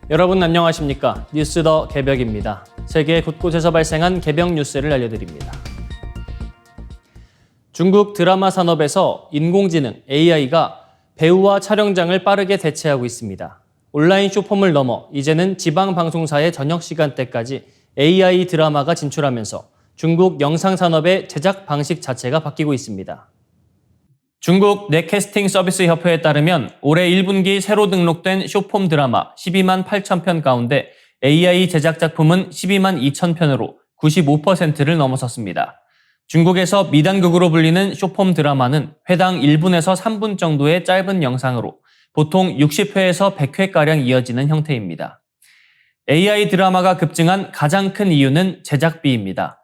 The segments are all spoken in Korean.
여러분 안녕하십니까? 뉴스 더 개벽입니다. 세계 곳곳에서 발생한 개벽 뉴스를 알려드립니다. 중국 드라마 산업에서 인공지능 AI가 배우와 촬영장을 빠르게 대체하고 있습니다. 온라인 쇼폼을 넘어 이제는 지방 방송사의 저녁 시간대까지 AI 드라마가 진출하면서 중국 영상 산업의 제작 방식 자체가 바뀌고 있습니다. 중국 넷캐스팅 서비스 협회에 따르면 올해 1분기 새로 등록된 쇼폼 드라마 12만 8천 편 가운데 AI 제작 작품은 12만 2천 편으로 95%를 넘어섰습니다. 중국에서 미단극으로 불리는 쇼폼 드라마는 회당 1분에서 3분 정도의 짧은 영상으로 보통 60회에서 100회가량 이어지는 형태입니다. AI 드라마가 급증한 가장 큰 이유는 제작비입니다.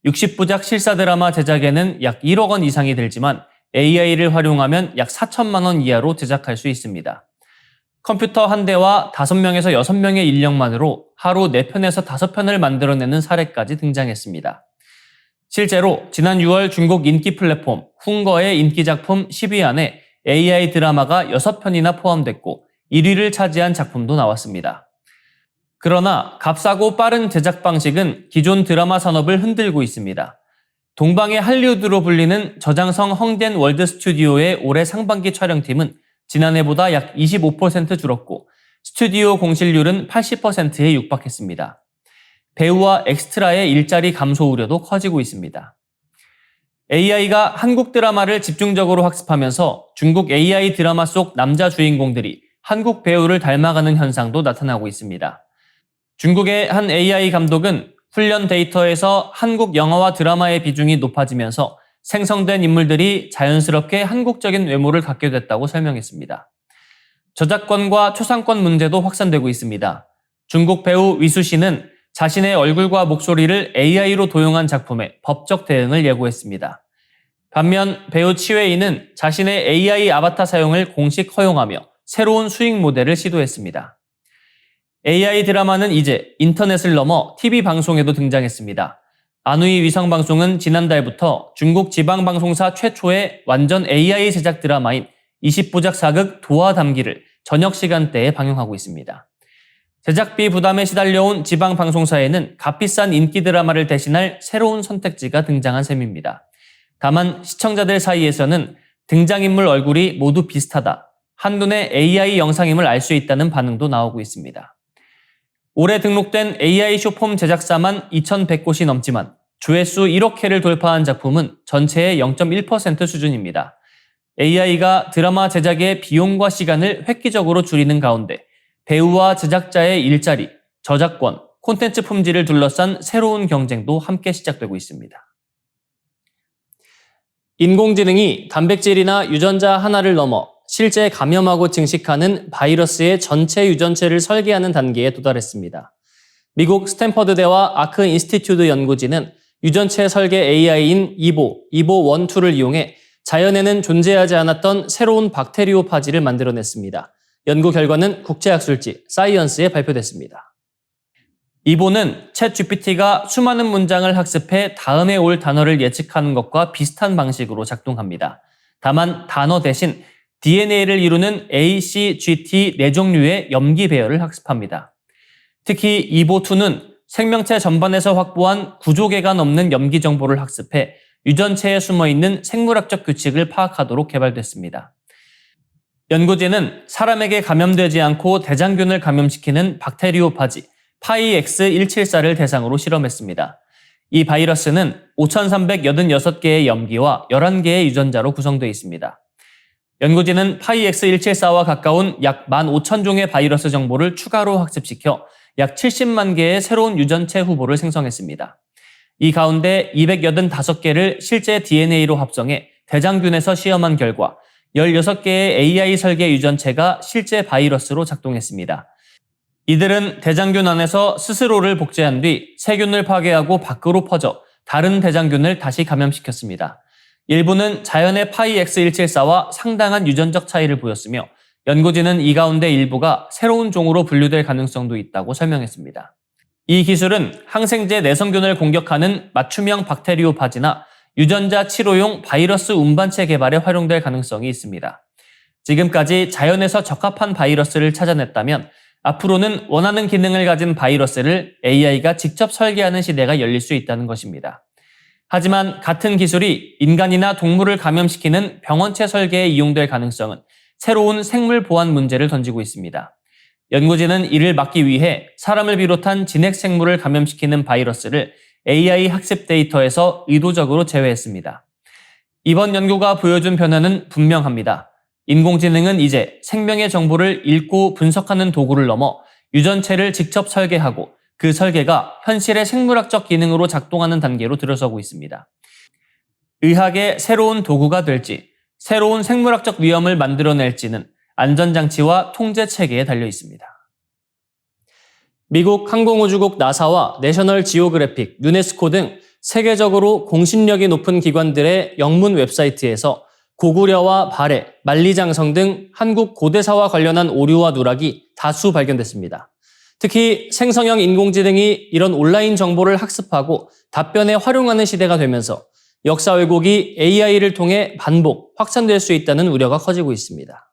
60부작 실사 드라마 제작에는 약 1억 원 이상이 들지만 AI를 활용하면 약 4천만 원 이하로 제작할 수 있습니다. 컴퓨터 한 대와 5명에서 6명의 인력만으로 하루 4편에서 5편을 만들어내는 사례까지 등장했습니다. 실제로 지난 6월 중국 인기 플랫폼 훈거의 인기 작품 10위 안에 AI 드라마가 6편이나 포함됐고 1위를 차지한 작품도 나왔습니다. 그러나 값싸고 빠른 제작 방식은 기존 드라마 산업을 흔들고 있습니다. 동방의 할리우드로 불리는 저장성 헝덴 월드 스튜디오의 올해 상반기 촬영팀은 지난해보다 약 25% 줄었고 스튜디오 공실률은 80%에 육박했습니다. 배우와 엑스트라의 일자리 감소 우려도 커지고 있습니다. AI가 한국 드라마를 집중적으로 학습하면서 중국 AI 드라마 속 남자 주인공들이 한국 배우를 닮아가는 현상도 나타나고 있습니다. 중국의 한 AI 감독은 훈련 데이터에서 한국 영화와 드라마의 비중이 높아지면서 생성된 인물들이 자연스럽게 한국적인 외모를 갖게 됐다고 설명했습니다. 저작권과 초상권 문제도 확산되고 있습니다. 중국 배우 위수 씨는 자신의 얼굴과 목소리를 AI로 도용한 작품에 법적 대응을 예고했습니다. 반면 배우 치웨이는 자신의 AI 아바타 사용을 공식 허용하며 새로운 수익 모델을 시도했습니다. AI 드라마는 이제 인터넷을 넘어 TV 방송에도 등장했습니다. 안우이 위성방송은 지난달부터 중국 지방방송사 최초의 완전 AI 제작 드라마인 20부작 사극 도화 담기를 저녁 시간대에 방영하고 있습니다. 제작비 부담에 시달려온 지방방송사에는 값비싼 인기 드라마를 대신할 새로운 선택지가 등장한 셈입니다. 다만 시청자들 사이에서는 등장인물 얼굴이 모두 비슷하다, 한눈에 AI 영상임을 알 수 있다는 반응도 나오고 있습니다. 올해 등록된 AI 쇼폼 제작사만 2,100곳이 넘지만 조회수 1억 회를 돌파한 작품은 전체의 0.1% 수준입니다. AI가 드라마 제작의 비용과 시간을 획기적으로 줄이는 가운데 배우와 제작자의 일자리, 저작권, 콘텐츠 품질을 둘러싼 새로운 경쟁도 함께 시작되고 있습니다. 인공지능이 단백질이나 유전자 하나를 넘어 실제 감염하고 증식하는 바이러스의 전체 유전체를 설계하는 단계에 도달했습니다. 미국 스탠퍼드대와 아크 인스티튜트 연구진은 유전체 설계 AI인 이보1-2를 이용해 자연에는 존재하지 않았던 새로운 박테리오파지를 만들어냈습니다. 연구 결과는 국제학술지 사이언스에 발표됐습니다. 이보는 챗GPT가 수많은 문장을 학습해 다음에 올 단어를 예측하는 것과 비슷한 방식으로 작동합니다. 다만 단어 대신 DNA를 이루는 ACGT 4종류의 염기 배열을 학습합니다. 특히 이보2는 생명체 전반에서 확보한 9조 개가 넘는 염기 정보를 학습해 유전체에 숨어있는 생물학적 규칙을 파악하도록 개발됐습니다. 연구진은 사람에게 감염되지 않고 대장균을 감염시키는 박테리오파지 파이X174를 대상으로 실험했습니다. 이 바이러스는 5,386개의 염기와 11개의 유전자로 구성되어 있습니다. 연구진은 파이X174와 가까운 약 15,000종의 바이러스 정보를 추가로 학습시켜 약 70만 개의 새로운 유전체 후보를 생성했습니다. 이 가운데 285개를 실제 DNA로 합성해 대장균에서 시험한 결과 16개의 AI 설계 유전체가 실제 바이러스로 작동했습니다. 이들은 대장균 안에서 스스로를 복제한 뒤 세균을 파괴하고 밖으로 퍼져 다른 대장균을 다시 감염시켰습니다. 일부는 자연의 파이X174와 상당한 유전적 차이를 보였으며 연구진은 이 가운데 일부가 새로운 종으로 분류될 가능성도 있다고 설명했습니다. 이 기술은 항생제 내성균을 공격하는 맞춤형 박테리오파지나 유전자 치료용 바이러스 운반체 개발에 활용될 가능성이 있습니다. 지금까지 자연에서 적합한 바이러스를 찾아냈다면 앞으로는 원하는 기능을 가진 바이러스를 AI가 직접 설계하는 시대가 열릴 수 있다는 것입니다. 하지만 같은 기술이 인간이나 동물을 감염시키는 병원체 설계에 이용될 가능성은 새로운 생물 보안 문제를 던지고 있습니다. 연구진은 이를 막기 위해 사람을 비롯한 진핵 생물을 감염시키는 바이러스를 AI 학습 데이터에서 의도적으로 제외했습니다. 이번 연구가 보여준 변화는 분명합니다. 인공지능은 이제 생명의 정보를 읽고 분석하는 도구를 넘어 유전체를 직접 설계하고 그 설계가 현실의 생물학적 기능으로 작동하는 단계로 들어서고 있습니다. 의학의 새로운 도구가 될지, 새로운 생물학적 위험을 만들어낼지는 안전장치와 통제체계에 달려 있습니다. 미국 항공우주국 나사와 내셔널 지오그래픽, 유네스코 등 세계적으로 공신력이 높은 기관들의 영문 웹사이트에서 고구려와 발해, 만리장성 등 한국 고대사와 관련한 오류와 누락이 다수 발견됐습니다. 특히 생성형 인공지능이 이런 온라인 정보를 학습하고 답변에 활용하는 시대가 되면서 역사 왜곡이 AI를 통해 반복, 확산될 수 있다는 우려가 커지고 있습니다.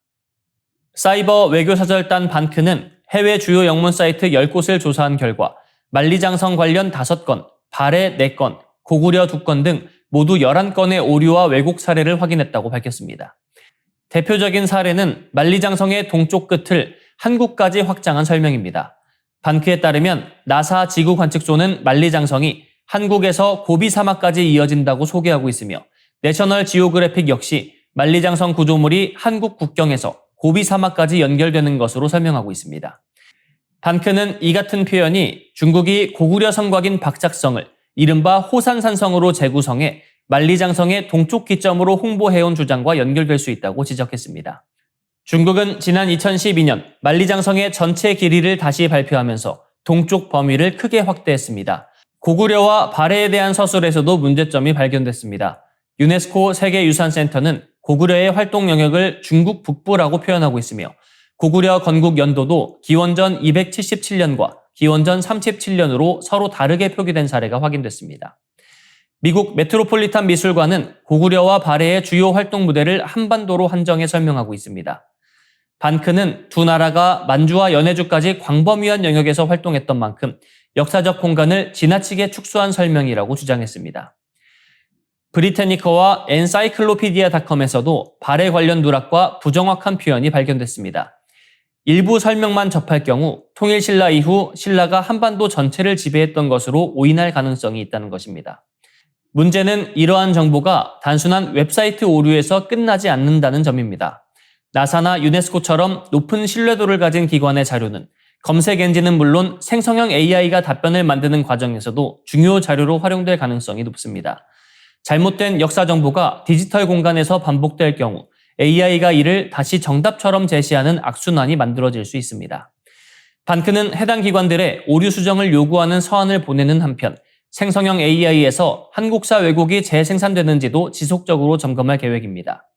사이버 외교사절단 반크는 해외 주요 영문 사이트 10곳을 조사한 결과 만리장성 관련 5건, 발해 4건, 고구려 2건 등 모두 11건의 오류와 왜곡 사례를 확인했다고 밝혔습니다. 대표적인 사례는 만리장성의 동쪽 끝을 한국까지 확장한 설명입니다. 반크에 따르면 나사 지구 관측소는 만리장성이 한국에서 고비 사막까지 이어진다고 소개하고 있으며 내셔널 지오그래픽 역시 만리장성 구조물이 한국 국경에서 고비 사막까지 연결되는 것으로 설명하고 있습니다. 반크는 이 같은 표현이 중국이 고구려 성곽인 박작성을 이른바 호산산성으로 재구성해 만리장성의 동쪽 기점으로 홍보해온 주장과 연결될 수 있다고 지적했습니다. 중국은 지난 2012년 만리장성의 전체 길이를 다시 발표하면서 동쪽 범위를 크게 확대했습니다. 고구려와 발해에 대한 서술에서도 문제점이 발견됐습니다. 유네스코 세계유산센터는 고구려의 활동 영역을 중국 북부라고 표현하고 있으며 고구려 건국 연도도 기원전 277년과 기원전 37년으로 서로 다르게 표기된 사례가 확인됐습니다. 미국 메트로폴리탄 미술관은 고구려와 발해의 주요 활동 무대를 한반도로 한정해 설명하고 있습니다. 반크는 두 나라가 만주와 연해주까지 광범위한 영역에서 활동했던 만큼 역사적 공간을 지나치게 축소한 설명이라고 주장했습니다. 브리테니커와 엔사이클로피디아닷컴에서도 발해 관련 누락과 부정확한 표현이 발견됐습니다. 일부 설명만 접할 경우 통일신라 이후 신라가 한반도 전체를 지배했던 것으로 오인할 가능성이 있다는 것입니다. 문제는 이러한 정보가 단순한 웹사이트 오류에서 끝나지 않는다는 점입니다. 나사나 유네스코처럼 높은 신뢰도를 가진 기관의 자료는 검색 엔진은 물론 생성형 AI가 답변을 만드는 과정에서도 중요 자료로 활용될 가능성이 높습니다. 잘못된 역사 정보가 디지털 공간에서 반복될 경우 AI가 이를 다시 정답처럼 제시하는 악순환이 만들어질 수 있습니다. 반크는 해당 기관들의 오류 수정을 요구하는 서한을 보내는 한편 생성형 AI에서 한국사 왜곡이 재생산되는지도 지속적으로 점검할 계획입니다.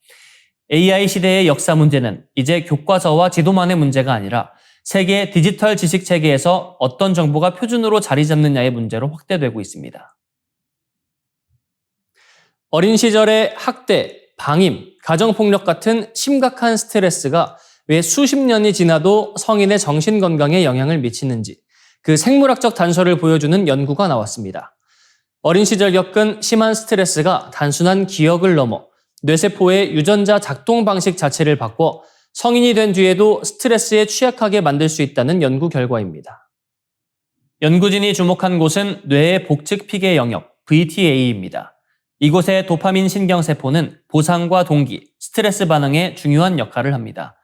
AI 시대의 역사 문제는 이제 교과서와 지도만의 문제가 아니라 세계 디지털 지식 체계에서 어떤 정보가 표준으로 자리 잡느냐의 문제로 확대되고 있습니다. 어린 시절의 학대, 방임, 가정폭력 같은 심각한 스트레스가 왜 수십 년이 지나도 성인의 정신건강에 영향을 미치는지 그 생물학적 단서를 보여주는 연구가 나왔습니다. 어린 시절 겪은 심한 스트레스가 단순한 기억을 넘어 뇌세포의 유전자 작동 방식 자체를 바꿔 성인이 된 뒤에도 스트레스에 취약하게 만들 수 있다는 연구 결과입니다. 연구진이 주목한 곳은 뇌의 복측 피계 영역, VTA입니다. 이곳의 도파민 신경세포는 보상과 동기, 스트레스 반응에 중요한 역할을 합니다.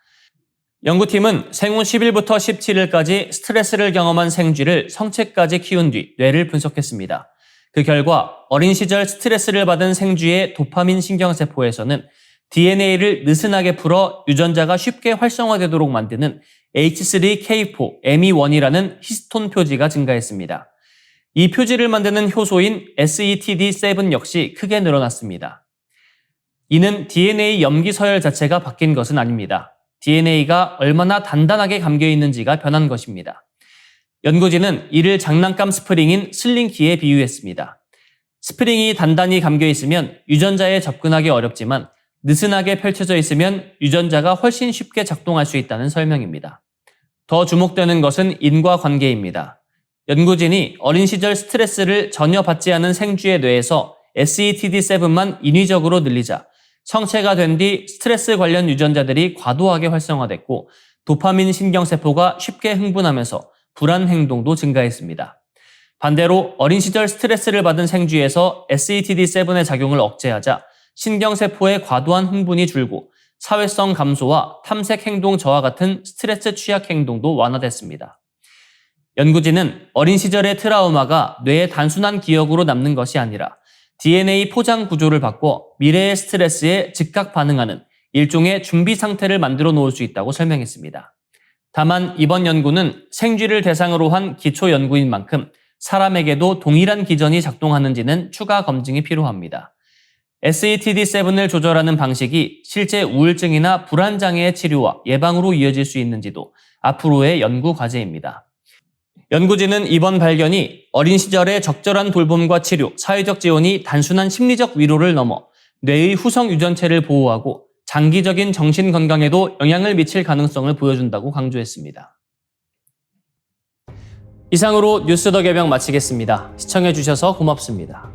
연구팀은 생후 10일부터 17일까지 스트레스를 경험한 생쥐를 성체까지 키운 뒤 뇌를 분석했습니다. 그 결과 어린 시절 스트레스를 받은 생쥐의 도파민 신경세포에서는 DNA를 느슨하게 풀어 유전자가 쉽게 활성화되도록 만드는 H3K4 ME1이라는 히스톤 표지가 증가했습니다. 이 표지를 만드는 효소인 SETD7 역시 크게 늘어났습니다. 이는 DNA 염기 서열 자체가 바뀐 것은 아닙니다. DNA가 얼마나 단단하게 감겨 있는지가 변한 것입니다. 연구진은 이를 장난감 스프링인 슬링키에 비유했습니다. 스프링이 단단히 감겨 있으면 유전자에 접근하기 어렵지만 느슨하게 펼쳐져 있으면 유전자가 훨씬 쉽게 작동할 수 있다는 설명입니다. 더 주목되는 것은 인과관계입니다. 연구진이 어린 시절 스트레스를 전혀 받지 않은 생쥐의 뇌에서 SETD7만 인위적으로 늘리자 성체가 된 뒤 스트레스 관련 유전자들이 과도하게 활성화됐고 도파민 신경세포가 쉽게 흥분하면서 불안 행동도 증가했습니다. 반대로 어린 시절 스트레스를 받은 생쥐에서 SETD7의 작용을 억제하자 신경세포의 과도한 흥분이 줄고 사회성 감소와 탐색 행동 저하 같은 스트레스 취약 행동도 완화됐습니다. 연구진은 어린 시절의 트라우마가 뇌의 단순한 기억으로 남는 것이 아니라 DNA 포장 구조를 바꿔 미래의 스트레스에 즉각 반응하는 일종의 준비 상태를 만들어 놓을 수 있다고 설명했습니다. 다만 이번 연구는 생쥐를 대상으로 한 기초 연구인 만큼 사람에게도 동일한 기전이 작동하는지는 추가 검증이 필요합니다. SETD7을 조절하는 방식이 실제 우울증이나 불안장애의 치료와 예방으로 이어질 수 있는지도 앞으로의 연구 과제입니다. 연구진은 이번 발견이 어린 시절의 적절한 돌봄과 치료, 사회적 지원이 단순한 심리적 위로를 넘어 뇌의 후성 유전체를 보호하고 장기적인 정신 건강에도 영향을 미칠 가능성을 보여준다고 강조했습니다. 이상으로 뉴스 더 개병 마치겠습니다. 시청해주셔서 고맙습니다.